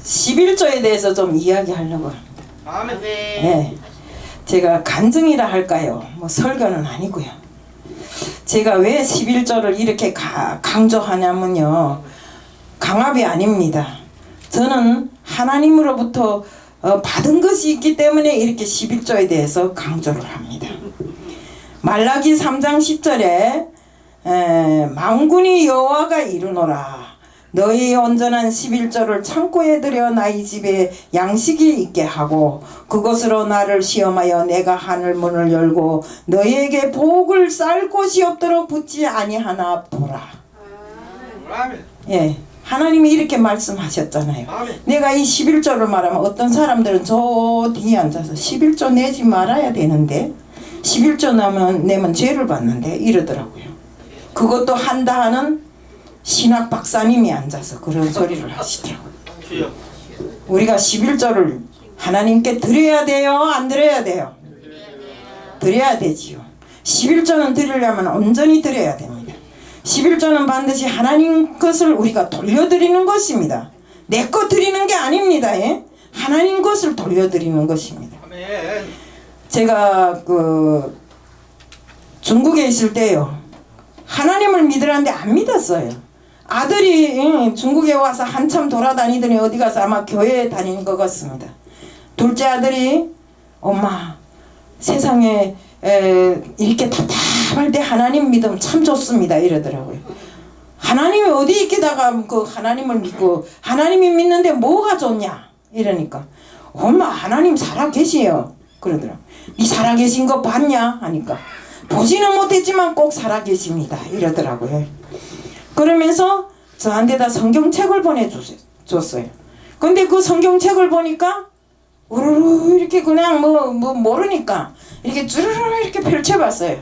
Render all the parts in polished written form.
11조에 대해서 좀 이야기하려고 합니다. 아멘. 네. 제가 간증이라 할까요? 뭐 설교는 아니고요. 제가 왜 11조를 이렇게 강조하냐면요, 강압이 아닙니다. 저는 하나님으로부터 받은 것이 있기 때문에 이렇게 11조에 대해서 강조를 합니다. 말라기 3장 10절에 만군의 여호와가 이르노라, 너희 온전한 11조를 창고에 들여 나의 집에 양식이 있게 하고 그것으로 나를 시험하여 내가 하늘 문을 열고 너희에게 복을 쌀 곳이 없도록 붙지 아니하나 보라. 아멘. 예, 하나님이 이렇게 말씀하셨잖아요. 아멘. 내가 이 11조를 말하면 어떤 사람들은 저 뒤에 앉아서 11조 내지 말아야 되는데 11조 내면 죄를 받는데 이러더라고요. 그것도 한다 하는 신학 박사님이 앉아서 그런 소리를 하시더라고요. 우리가 11조를 하나님께 드려야 돼요? 안 드려야 돼요? 드려야 되지요. 11조는 드리려면 온전히 드려야 됩니다. 11조는 반드시 하나님 것을 우리가 돌려드리는 것입니다. 내 것 드리는 게 아닙니다. 예? 하나님 것을 돌려드리는 것입니다. 아멘. 제가 중국에 있을 때요, 하나님을 믿으라는데 안 믿었어요. 아들이 중국에 와서 한참 돌아다니더니 어디 가서 아마 교회에 다니는 것 같습니다. 둘째 아들이 엄마, 세상에 이렇게 답답할 때 하나님 믿으면 참 좋습니다 이러더라고요. 하나님이 어디 있게다가 그 하나님을 믿고 하나님이 믿는데 뭐가 좋냐 이러니까 엄마, 하나님 살아계시요 그러더라고요. 니 살아계신 거 봤냐 하니까 보지는 못했지만 꼭 살아계십니다 이러더라고요. 그러면서 저한테다 성경책을 보내줬어요. 근데 그 성경책을 보니까 우르르 이렇게 그냥 뭐 모르니까 이렇게 쭈르르 이렇게 펼쳐봤어요.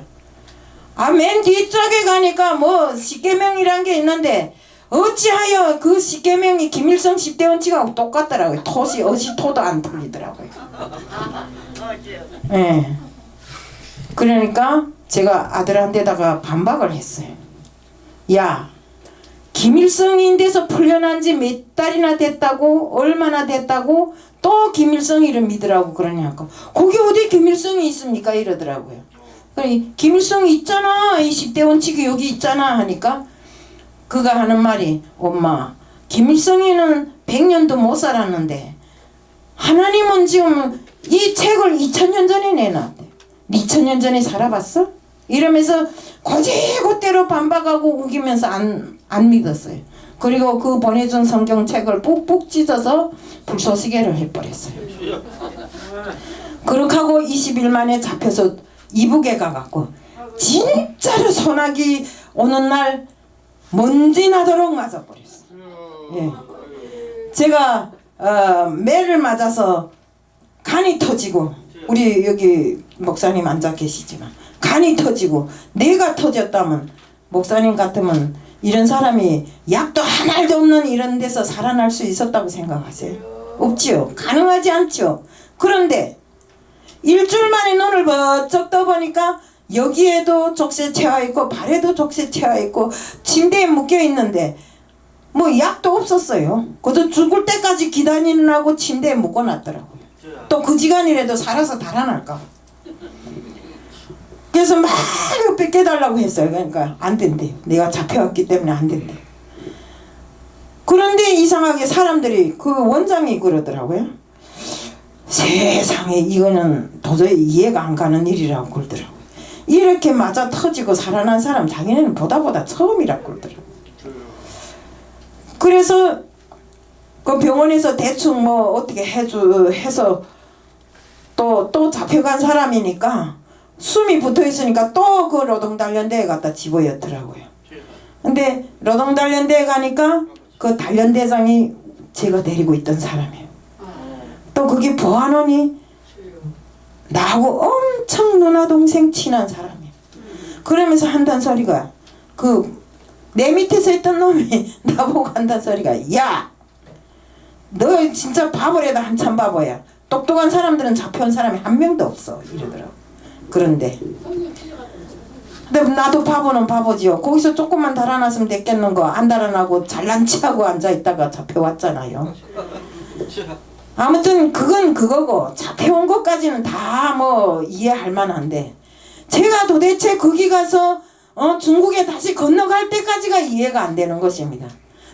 맨 뒤쪽에 가니까 뭐 십계명이란 게 있는데 어찌하여 그 십계명이 김일성 10대 원칙하고 똑같더라고요. 토도 안 틀리더라고요. 예. 그러니까 제가 아들한테다가 반박을 했어요. 야, 김일성인데서 풀려난 지 몇 달이나 됐다고, 얼마나 됐다고 또 김일성이를 믿으라고 그러냐고. 거기 어디 김일성이 있습니까 이러더라고요. 그러니 김일성이 있잖아, 이 10대 원칙이 여기 있잖아 하니까 그가 하는 말이, 엄마, 김일성이는 100년도 못 살았는데 하나님은 지금 이 책을 2000년 전에 내놨대. 2000년 전에 살아봤어? 이러면서 고지고대로 반박하고 우기면서 안 믿었어요. 그리고 그 보내준 성경책을 뿍뿍 찢어서 불쏘시개를 해버렸어요. 그렇게 하고 20일 만에 잡혀서 이북에 가갖고 진짜로 소나기 오는 날 먼지 나도록 맞아버렸어요. 예. 제가 매를 맞아서 간이 터지고, 우리 여기 목사님 앉아 계시지만 간이 터지고 뇌가 터졌다면, 목사님 같으면 이런 사람이 약도 한 알도 없는 이런 데서 살아날 수 있었다고 생각하세요? 없지요. 가능하지 않죠. 그런데 일주일 만에 눈을 번쩍 떠보니까 여기에도 족쇄 채워 있고 발에도 족쇄 채워 있고 침대에 묶여 있는데 뭐 약도 없었어요. 그저 죽을 때까지 기다리느라고 침대에 묶어놨더라고요. 또 그 시간이라도 살아서 달아날까. 그래서 막 뺏겨달라고 했어요. 그러니까 안 된대. 내가 잡혀왔기 때문에 안 된대. 그런데 이상하게 사람들이, 그 원장이 그러더라고요. 세상에 이거는 도저히 이해가 안 가는 일이라고 그러더라고요. 이렇게 맞아 터지고 살아난 사람 자기네는 보다 처음이라고 그러더라고요. 그래서 그 병원에서 대충 뭐 어떻게 해서 또 잡혀간 사람이니까 숨이 붙어 있으니까 또 그 노동단련대에 갖다 집어였더라고요. 근데 노동단련대에 가니까 그 단련대장이 제가 데리고 있던 사람이에요. 또 그게 보안원이 나하고 엄청 누나 동생 친한 사람이에요. 그러면서 한단 소리가, 내 밑에서 있던 놈이 나보고 한단 소리가, 야, 너 진짜 바보래다. 한참 바보야. 똑똑한 사람들은 잡혀온 사람이 한 명도 없어 이러더라고. 그런데 근데 나도 바보는 바보지요. 거기서 조금만 달아났으면 됐겠는 거 안 달아나고 잘난 체하고 앉아있다가 잡혀왔잖아요. 아무튼 그건 그거고 잡혀온 것까지는 다 뭐 이해할 만한데 제가 도대체 거기 가서 중국에 다시 건너갈 때까지가 이해가 안 되는 것입니다.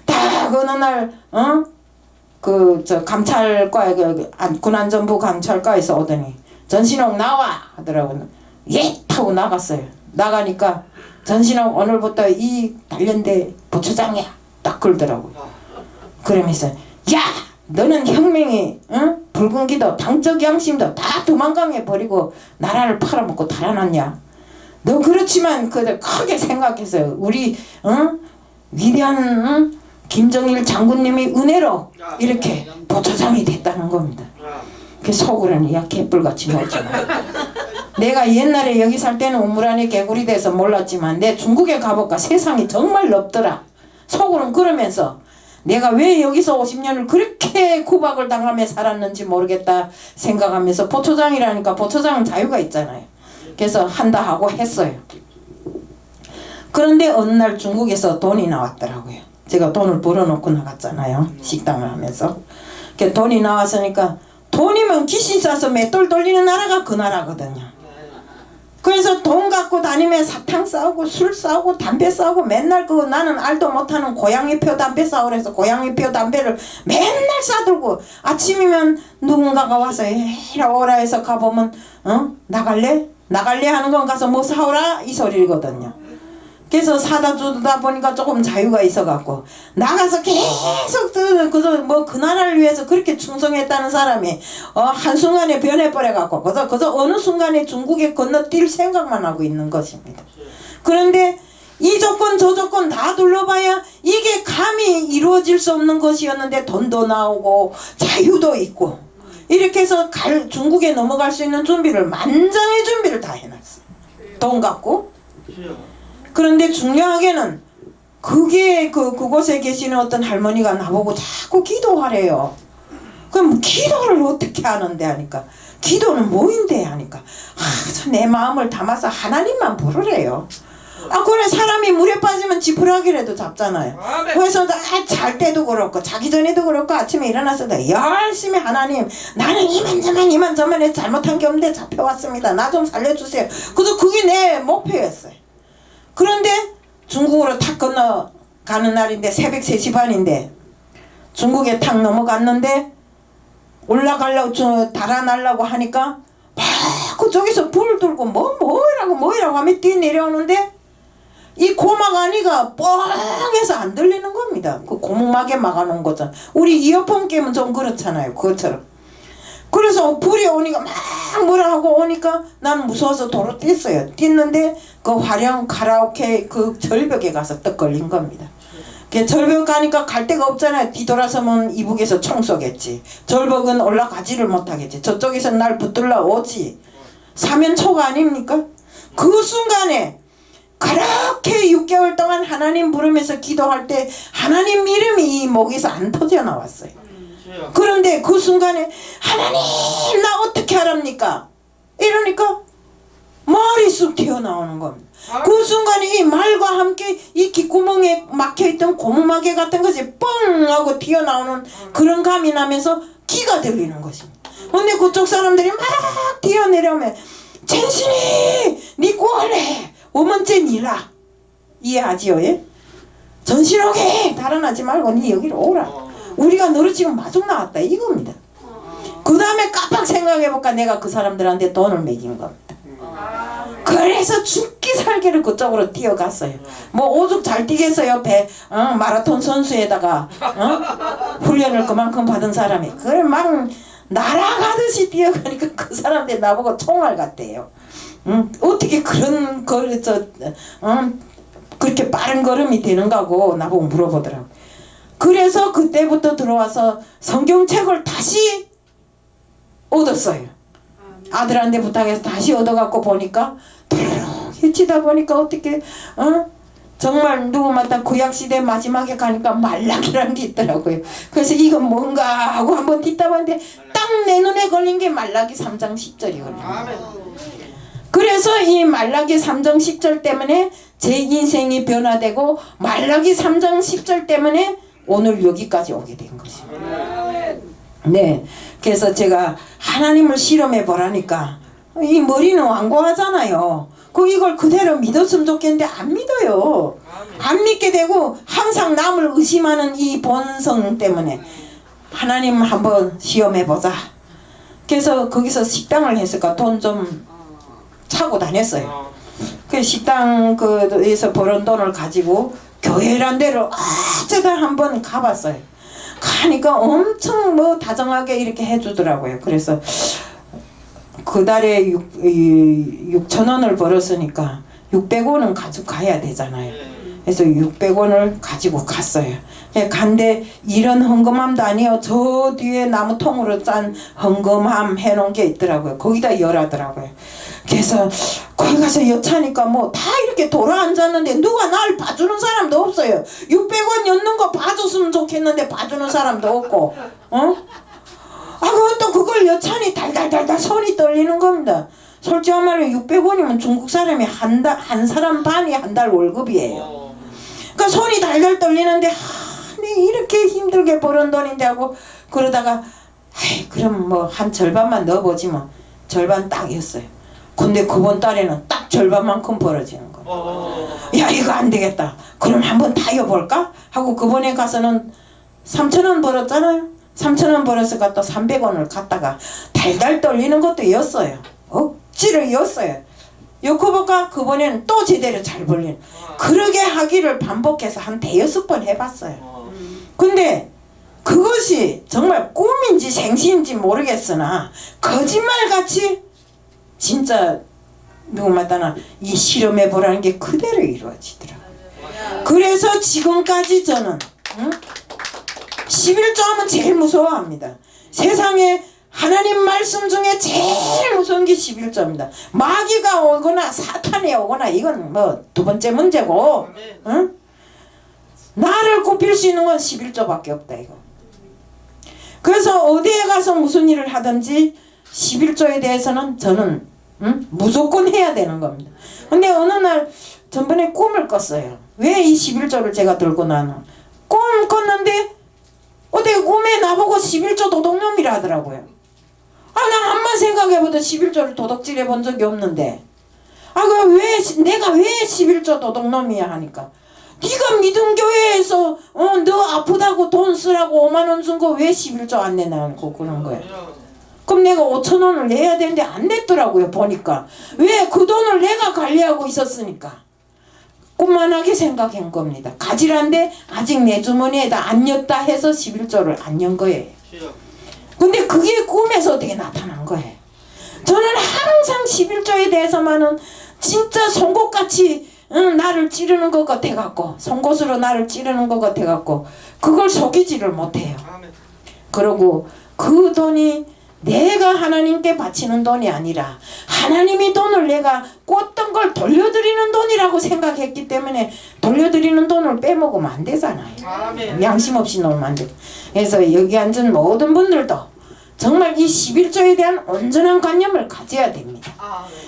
딱 어느 날 감찰과에 군안전부 감찰과에서 오더니 전신홍 나와 하더라고요. 예 하고 나갔어요. 나가니까 전신홍 오늘부터 이 단련대 부처장이야 딱 그러더라고요. 그러면서 야 너는 혁명이 붉은기도 당적 양심도 다 도망강에 버리고 나라를 팔아먹고 달아났냐. 너 그렇지만 그들 크게 생각했어요. 우리 위대한 김정일 장군님이 은혜로 이렇게 부처장이 됐다는 겁니다. 그 속으로는 야 개뿔같이 놀잖아. 내가 옛날에 여기 살 때는 우물 안에 개구리 돼서 몰랐지만 내 중국에 가볼까 세상이 정말 넓더라. 속으로는 그러면서 내가 왜 여기서 50년을 그렇게 구박을 당하며 살았는지 모르겠다 생각하면서 부처장이라니까 부처장은 자유가 있잖아요. 그래서 한다 하고 했어요. 그런데 어느 날 중국에서 돈이 나왔더라고요. 제가 돈을 벌어놓고 나갔잖아요. 식당을 하면서. 돈이 나왔으니까 돈이면 귀신 싸서 맷돌 돌리는 나라가 그 나라거든요. 그래서 돈 갖고 다니면 사탕 싸우고 술 싸우고 담배 싸우고 맨날 나는 알도 못하는 고양이표 담배 싸우래서 고양이표 담배를 맨날 싸들고 아침이면 누군가가 와서 에라 오라 해서 가보면 나갈래? 나갈래 하는 건 가서 뭐 사오라? 이 소리거든요. 그래서 사다 주다 보니까 조금 자유가 있어갖고 나가서 계속 그 나라를 위해서 그렇게 충성했다는 사람이 한순간에 변해버려갖고 그저 어느 순간에 중국에 건너뛸 생각만 하고 있는 것입니다. 그런데 이 조건 저 조건 다 둘러봐야 이게 감히 이루어질 수 없는 것이었는데 돈도 나오고 자유도 있고 이렇게 해서 중국에 넘어갈 수 있는 준비를 만장의 준비를 다 해놨어요. 돈 갖고. 그런데 중요하게는 그게 그곳에 계시는 어떤 할머니가 나보고 자꾸 기도하래요. 그럼 기도를 어떻게 하는데 하니까 기도는 뭐인데 하니까 내 마음을 담아서 하나님만 부르래요. 그래 사람이 물에 빠지면 지푸라기라도 잡잖아요. 그래서 잘 때도 그렇고 자기 전에도 그렇고 아침에 일어나서 열심히 하나님 나는 이만저만 해서 잘못한 게 없는데 잡혀왔습니다. 나 좀 살려주세요. 그래서 그게 내 목표였어요. 그런데 중국으로 탁 건너가는 날인데 새벽 3시 반인데 중국에 탁 넘어갔는데 올라가려고 달아나려고 하니까 막 그쪽에서 불 들고 뭐이라고 하면 뛰내려오는데 이 고막 안이가 뻥해서 안 들리는 겁니다. 그 고막에 막아놓은 거잖아. 우리 이어폰 끼면 좀 그렇잖아요. 그것처럼. 그래서 불이 오니까 막 뭐라 하고 오니까 난 무서워서 도로 뛰었어요. 뛰는데 그 화령 카라오케 그 절벽에 가서 떡 걸린 겁니다. 절벽 가니까 갈 데가 없잖아요. 뒤돌아서면 이북에서 총 쏘겠지. 절벽은 올라가지를 못하겠지. 저쪽에서 날 붙들러 오지. 사면초가 아닙니까? 그 순간에 그렇게 6개월 동안 하나님 부르면서 기도할 때 하나님 이름이 이 목에서 안 터져 나왔어요. 그런데 그 순간에 하나님 나 어떻게 하랍니까? 이러니까 말이 쑥 튀어나오는 겁니다. 그 순간에 이 말과 함께 이 귓구멍에 막혀있던 고무마개 같은 것이 뻥 하고 튀어나오는 그런 감이 나면서 귀가 들리는 것입니다. 근데 그쪽 사람들이 막 뛰어내려오면 전신이 니 구할래 오먼째 니라 이해하지요? 예? 전신오게 달아나지 말고 니 여기로 오라. 우리가 너를 지금 마중 나왔다 이겁니다. 그 다음에 깜빡 생각해볼까 내가 그 사람들한테 돈을 매긴 겁니다. 그래서 죽기 살기를 그쪽으로 뛰어갔어요. 뭐 오죽 잘 뛰겠어요. 마라톤 선수에다가 훈련을 그만큼 받은 사람이 그걸 막 날아가듯이 뛰어가니까 그 사람들 나보고 총알 같대요. 어떻게 그런 그렇게 빠른 걸음이 되는가고 나보고 물어보더라고. 그래서 그때부터 들어와서 성경책을 다시 얻었어요. 아들한테 부탁해서 다시 얻어갖고 보니까 해치다 보니까 어떻게 정말 누구마다 구약시대 마지막에 가니까 말라기라는 게 있더라고요. 그래서 이건 뭔가 하고 한번 뒤따봤는데 딱 내 눈에 걸린 게 말라기 3장 10절이거든요. 그래 그래서 이 말라기 3장 10절 때문에 제 인생이 변화되고 말라기 3장 10절 때문에 오늘 여기까지 오게 된 것입니다. 네, 그래서 제가 하나님을 실험해 보라니까 이 머리는 완고하잖아요. 이걸 그대로 믿었으면 좋겠는데 안 믿어요. 안 믿게 되고 항상 남을 의심하는 이 본성 때문에 하나님 한번 시험해 보자. 그래서 거기서 식당을 했을까 돈 좀 차고 다녔어요. 그 식당 그에서 벌은 돈을 가지고 교회란 데로 어쩌다 한번 가봤어요. 가니까 엄청 뭐 다정하게 이렇게 해주더라고요. 그래서 그 달에 6,000원을 벌었으니까 600원은 가지고 가야 되잖아요. 그래서 600원을 가지고 갔어요. 간데 이런 헌금함도 아니요. 저 뒤에 나무통으로 짠 헌금함 해놓은 게 있더라고요. 거기다 열하더라고요. 그래서 거기 가서 여차니까 뭐 다 이렇게 돌아앉았는데 누가 날 봐주는 사람도 없어요. 600원 였는 거 봐줬으면 좋겠는데 봐주는 사람도 없고, 그것도 그걸 여차니 달달달달 손이 떨리는 겁니다. 솔직히 말로 600원이면 중국 사람이 한 사람 반이 한 달 월급이에요. 그러니까 손이 달달 떨리는데 이렇게 힘들게 벌은 돈인데 하고 그러다가 그럼 뭐 한 절반만 넣어보지 뭐. 절반 딱이었어요. 근데 그번 달에는 딱 절반만큼 벌어지는 거예요. 야 이거 안 되겠다. 그럼 한번 타여볼까? 하고 그번에 가서는 3,000원 벌었잖아요. 3,000원 벌었으니까 또 300원을 갖다가 달달 떨리는 것도 였어요. 억지로 였어요. 요거 볼까? 그번에는 또 제대로 잘 벌리는. 그러게 하기를 반복해서 한 5-6번 해봤어요. 근데 그것이 정말 꿈인지 생시인지 모르겠으나 거짓말같이 진짜 누구마다나 이 실험해보라는 게 그대로 이루어지더라고요. 그래서 지금까지 저는 11조 하면 제일 무서워합니다. 세상에 하나님 말씀 중에 제일 무서운 게 11조입니다. 마귀가 오거나 사탄이 오거나 이건 뭐 두 번째 문제고, 나를 굽힐 수 있는 건 11조밖에 없다 이거. 그래서 어디에 가서 무슨 일을 하든지 11조에 대해서는 저는 무조건 해야 되는 겁니다. 근데 어느 날 전번에 꿈을 꿨어요. 왜 이 11조를 제가 들고 나는 꿈 꿨는데 어디 꿈에 나보고 11조 도둑놈이라 하더라고요. 나 암만 생각해봐도 11조를 도둑질해 본 적이 없는데 내가 왜 11조 도둑놈이야 하니까 네가 믿음 교회에서 너 아프다고 돈 쓰라고 5만 원 준 거 왜 11조 안 내냐고 그런 거예요. 그럼 내가 5,000원을 내야 되는데 안 냈더라고요. 보니까 왜 그 돈을 내가 관리하고 있었으니까. 꿈만하게 생각한 겁니다. 가지란데 아직 내 주머니에다 안 였다 해서 11조를 안 연 거예요. 근데 그게 꿈에서 어떻게 나타난 거예요. 저는 항상 11조에 대해서만은 진짜 송곳같이 나를 찌르는 것 같아갖고 송곳으로 나를 찌르는 것 같아갖고 그걸 속이지를 못해요. 그러고 그 돈이 내가 하나님께 바치는 돈이 아니라 하나님이 돈을 내가 꽂던 걸 돌려드리는 돈이라고 생각했기 때문에 돌려드리는 돈을 빼먹으면 안 되잖아요. 양심 없이 놀면 안 돼요. 그래서 여기 앉은 모든 분들도 정말 이 11조에 대한 온전한 관념을 가져야 됩니다.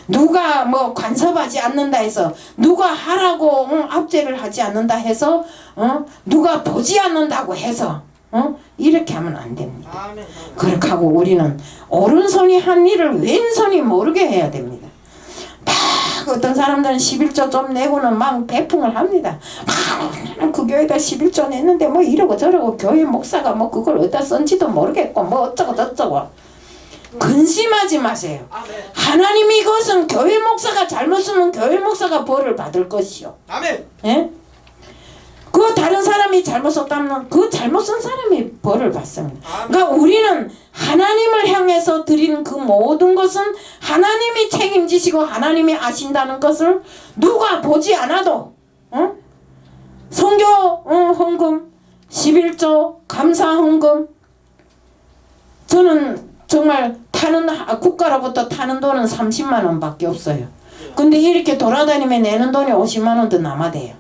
누가 뭐 간섭하지 않는다 해서 누가 하라고 압제를 하지 않는다 해서 누가 보지 않는다고 해서 이렇게 하면 안 됩니다. 그렇게 하고 우리는 오른손이 한 일을 왼손이 모르게 해야 됩니다. 막 어떤 사람들은 11조 좀 내고는 막 배풍을 합니다. 그 교회에다 11조 냈는데 뭐 이러고 저러고 교회 목사가 뭐 그걸 어디다 썼는지도 모르겠고 뭐 어쩌고 저쩌고. 근심하지 마세요. 하나님이 이것은 교회 목사가 잘못 쓰면 교회 목사가 벌을 받을 것이요. 아멘. 예? 그 다른 사람이 잘못 썼다면 그 잘못 쓴 사람이 벌을 받습니다. 그러니까 우리는 하나님을 향해서 드리는 그 모든 것은 하나님이 책임지시고 하나님이 아신다는 것을 누가 보지 않아도 선교 헌금 11조 감사 헌금 저는 정말 국가로부터 타는 돈은 30만 원밖에 없어요. 근데 이렇게 돌아다니며 내는 돈이 50만 원도 남아대요.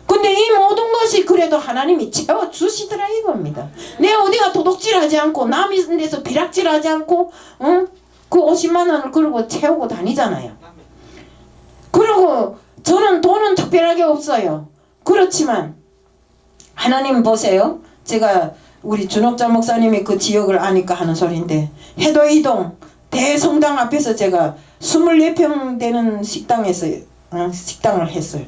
근데 이 모든 것이 그래도 하나님이 채워주시더라 이겁니다. 내가 어디가 도둑질하지 않고 남의 데서 비락질하지 않고 그 50만 원을 그러고 채우고 다니잖아요. 그리고 저는 돈은 특별하게 없어요. 그렇지만 하나님 보세요. 제가 우리 준옥자 목사님이 그 지역을 아니까 하는 소리인데 해도이동 대성당 앞에서 제가 24평 되는 식당에서 식당을 했어요.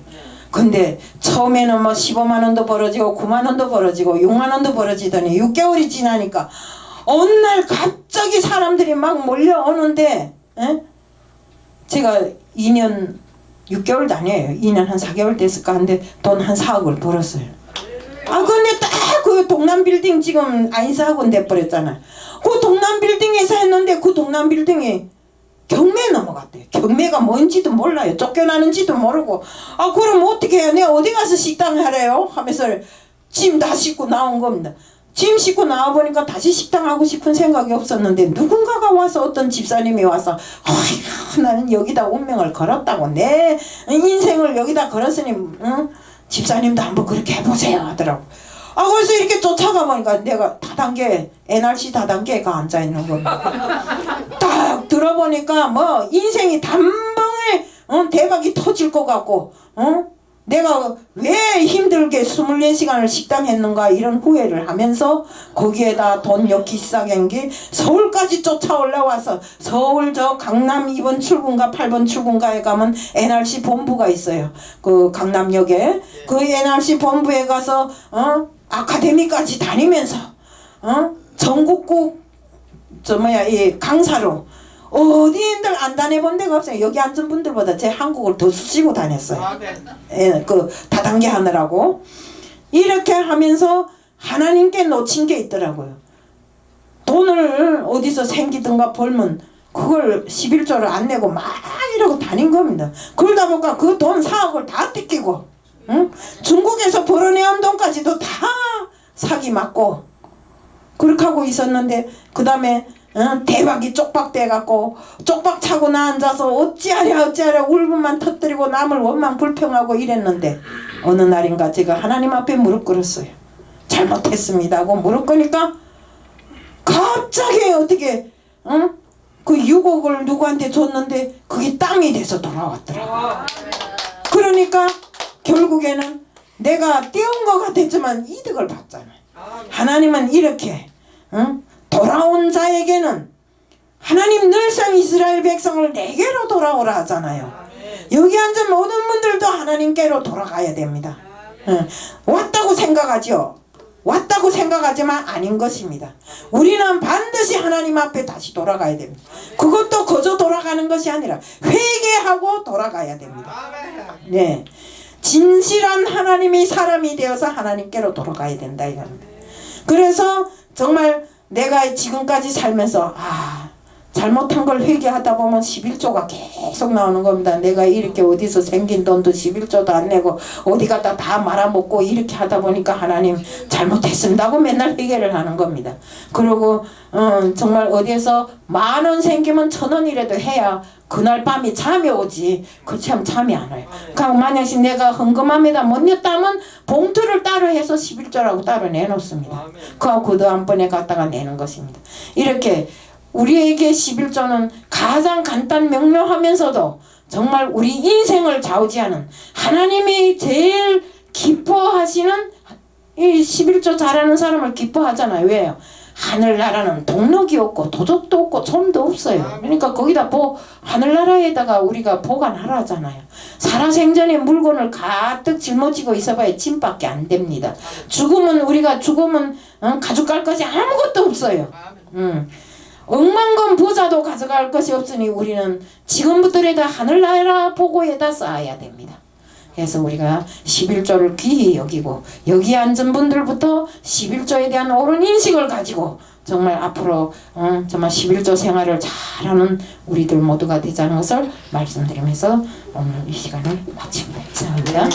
근데 처음에는 뭐 15만 원도 벌어지고 9만 원도 벌어지고 6만 원도 벌어지더니 6개월이 지나니까 어느 날 갑자기 사람들이 막 몰려오는데 제가 2년 6개월도 아니에요. 2년 한 4개월 됐을까 한데 돈 한 4억을 벌었어요. 아 근데 딱 그 동남빌딩 지금 아인사학원 돼버렸잖아. 그 동남빌딩에서 했는데 그 동남빌딩이 경매 넘어갔대요. 경매가 뭔지도 몰라요. 쫓겨나는지도 모르고. 아 그럼 어떻게 해요? 내가 어디 가서 식당 하래요? 하면서 짐 다 싣고 나온 겁니다. 짐 싣고 나와보니까 다시 식당 하고 싶은 생각이 없었는데 누군가가 와서 어떤 집사님이 와서 어휴 나는 여기다 운명을 걸었다고 내 인생을 여기다 걸었으니 집사님도 한번 그렇게 해보세요 하더라고. 아 그래서 이렇게 쫓아가 보니까 내가 다단계 NRC 다단계가 앉아있는 겁니다. 딱 들어보니까 뭐 인생이 단번에 대박이 터질 것 같고 내가 왜 힘들게 24시간을 식당 했는가 이런 후회를 하면서 거기에다 돈 넣기 시작한 게 서울까지 쫓아 올라와서 서울 저 강남 2번 출구인가 8번 출구인가에 가면 NRC 본부가 있어요. 그 강남역에 그 NRC 본부에 가서 아카데미까지 다니면서 전국구 이 강사로 어디인들 안 다녀본 데가 없어요. 여기 앉은 분들보다 제 한국을 더 쓰시고 다녔어요. 그 다단계 하느라고. 이렇게 하면서 하나님께 놓친 게 있더라고요. 돈을 어디서 생기든가 벌면 그걸 11조를 안 내고 막 이러고 다닌 겁니다. 그러다 보니까 그 돈 4억을 다 뜯기고 중국에서 벌어내온 돈까지도 다 사기 맞고 그렇게 하고 있었는데 그 다음에 대박이 쪽박돼갖고 쪽박 차고 나 앉아서 어찌하랴 울분만 터뜨리고 남을 원망 불평하고 이랬는데 어느 날인가 제가 하나님 앞에 무릎 꿇었어요. 잘못했습니다 하고 무릎 꿇으니까 갑자기 어떻게 그 6억을 누구한테 줬는데 그게 땅이 돼서 돌아왔더라고요. 그러니까 결국에는 내가 떼운 것 같았지만 이득을 봤잖아요. 하나님은 이렇게 돌아온 자에게는 하나님 늘상 이스라엘 백성을 내게로 돌아오라 하잖아요. 여기 앉은 모든 분들도 하나님께로 돌아가야 됩니다. 왔다고 생각하죠. 왔다고 생각하지만 아닌 것입니다. 우리는 반드시 하나님 앞에 다시 돌아가야 됩니다. 그것도 거저 돌아가는 것이 아니라 회개하고 돌아가야 됩니다. 네, 진실한 하나님이 사람이 되어서 하나님께로 돌아가야 된다 이겁니다. 그래서 정말 내가 지금까지 살면서 잘못한 걸 회개하다 보면 11조가 계속 나오는 겁니다. 내가 이렇게 어디서 생긴 돈도 11조도 안 내고 어디 갔다 다 말아먹고 이렇게 하다 보니까 하나님 잘못했습니다 하고 맨날 회개를 하는 겁니다. 그리고 정말 어디에서 10,000원 생기면 1,000원이라도 해야 그날 밤이 잠이 오지. 그렇지 않으면 잠이 안 와요. 그럼 만약에 내가 헌금함에다 못 냈다면 봉투를 따로 해서 11조라고 따로 내놓습니다. 그하고 그 다음번에 갖다가 내는 것입니다. 이렇게 우리에게 11조는 가장 간단 명료하면서도 정말 우리 인생을 좌우지하는 하나님이 제일 기뻐하시는 이 11조 잘하는 사람을 기뻐하잖아요. 왜요? 하늘나라는 동력이 없고 도적도 없고 솜도 없어요. 그러니까 거기다 하늘나라에다가 우리가 보관하라잖아요. 살아생전에 물건을 가득 짊어지고 있어봐야 짐밖에 안 됩니다. 우리가 죽으면 가져갈 것이 아무것도 없어요. 억만건 부자도 가져갈 것이 없으니 우리는 지금부터라도 하늘나라 보고에다 쌓아야 됩니다. 그래서 우리가 11조를 귀히 여기고 여기 앉은 분들부터 11조에 대한 옳은 인식을 가지고 정말 앞으로 정말 11조 생활을 잘하는 우리들 모두가 되자는 것을 말씀드리면서 오늘 이 시간을 마칩니다. 감사합니다.